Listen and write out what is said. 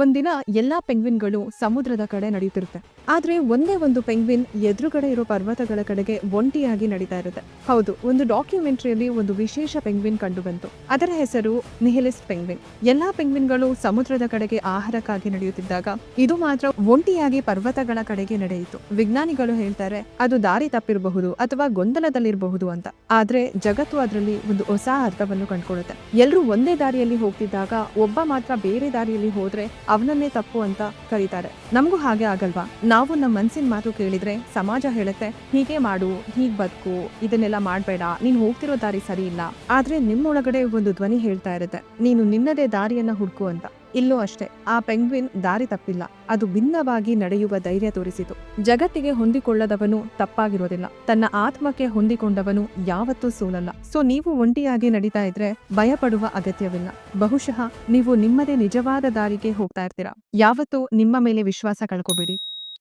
ಒಂದಿನ ಎಲ್ಲಾ ಪೆಂಗ್ವಿನ್ಗಳು ಸಮುದ್ರದ ಕಡೆ ನಡೆಯುತ್ತಿರುತ್ತೆ. ಆದ್ರೆ ಒಂದೇ ಒಂದು ಪೆಂಗ್ವಿನ್ ಎದುರುಗಡೆ ಇರೋ ಪರ್ವತಗಳ ಕಡೆಗೆ ಒಂಟಿಯಾಗಿ ನಡೀತಾ ಇರುತ್ತೆ. ಹೌದು, ಒಂದು ಡಾಕ್ಯುಮೆಂಟರಿಯಲ್ಲಿ ಒಂದು ವಿಶೇಷ ಪೆಂಗ್ವಿನ್ ಕಂಡು ಬಂತು. ಅದರ ಹೆಸರು ನಿಹಿಲಿಸ್ಟ್ ಪೆಂಗ್ವಿನ್. ಎಲ್ಲಾ ಪೆಂಗ್ವಿನ್ಗಳು ಸಮುದ್ರದ ಕಡೆಗೆ ಆಹಾರಕ್ಕಾಗಿ ನಡೆಯುತ್ತಿದ್ದಾಗ ಇದು ಮಾತ್ರ ಒಂಟಿಯಾಗಿ ಪರ್ವತಗಳ ಕಡೆಗೆ ನಡೆಯಿತು. ವಿಜ್ಞಾನಿಗಳು ಹೇಳ್ತಾರೆ ಅದು ದಾರಿ ತಪ್ಪಿರಬಹುದು ಅಥವಾ ಗೊಂದಲದಲ್ಲಿರಬಹುದು ಅಂತ. ಆದ್ರೆ ಜಗತ್ತು ಅದರಲ್ಲಿ ಒಂದು ಹೊಸ ಅರ್ಥವನ್ನು ಕಂಡುಕೊಳ್ಳುತ್ತೆ. ಎಲ್ಲರೂ ಒಂದೇ ದಾರಿಯಲ್ಲಿ ಹೋಗ್ತಿದ್ದಾಗ ಒಬ್ಬ ಮಾತ್ರ ಬೇರೆ ದಾರಿಯಲ್ಲಿ ಹೋದ್ರೆ ಅವನನ್ನೇ ತಪ್ಪು ಅಂತ ಕರೀತಾರೆ. ನಮಗೂ ಹಾಗೆ ಆಗಲ್ವಾ? ನಾವು ನಮ್ಮ ಮನಸ್ಸಿನ ಮಾತು ಕೇಳಿದ್ರೆ ಸಮಾಜ ಹೇಳುತ್ತೆ ಹೀಗೆ ಮಾಡು, ಹೀಗ್ ಬದುಕು, ಇದನ್ನೆಲ್ಲ ಮಾಡ್ಬೇಡ, ನೀನ್ ಹೋಗ್ತಿರೋ ದಾರಿ ಸರಿ ಇಲ್ಲ. ಆದ್ರೆ ನಿಮ್ಮೊಳಗಡೆ ಒಂದು ಧ್ವನಿ ಹೇಳ್ತಾ ಇರುತ್ತೆ ನೀನು ನಿನ್ನದೇ ದಾರಿಯನ್ನ ಹುಡುಕು ಅಂತ. ಇಲ್ಲೂ ಅಷ್ಟೇ, ಆ ಪೆಂಗ್ವಿನ್ ದಾರಿ ತಪ್ಪಿಲ್ಲ, ಅದು ಭಿನ್ನವಾಗಿ ನಡೆಯುವ ಧೈರ್ಯ ತೋರಿಸಿತು. ಜಗತ್ತಿಗೆ ಹೊಂದಿಕೊಳ್ಳದವನು ತಪ್ಪಾಗಿರೋದಿಲ್ಲ, ತನ್ನ ಆತ್ಮಕ್ಕೆ ಹೊಂದಿಕೊಂಡವನು ಯಾವತ್ತೂ ಸೋಲಲ್ಲ. ಸೊ ನೀವು ಒಂಟಿಯಾಗಿ ನಡೀತಾ ಇದ್ರೆ ಭಯ ಪಡುವ ಅಗತ್ಯವಿಲ್ಲ. ಬಹುಶಃ ನೀವು ನಿಮ್ಮದೇ ನಿಜವಾದ ದಾರಿಗೆ ಹೋಗ್ತಾ ಇರ್ತೀರಾ. ಯಾವತ್ತೂ ನಿಮ್ಮ ಮೇಲೆ ವಿಶ್ವಾಸ ಕಳ್ಕೋಬೇಡಿ.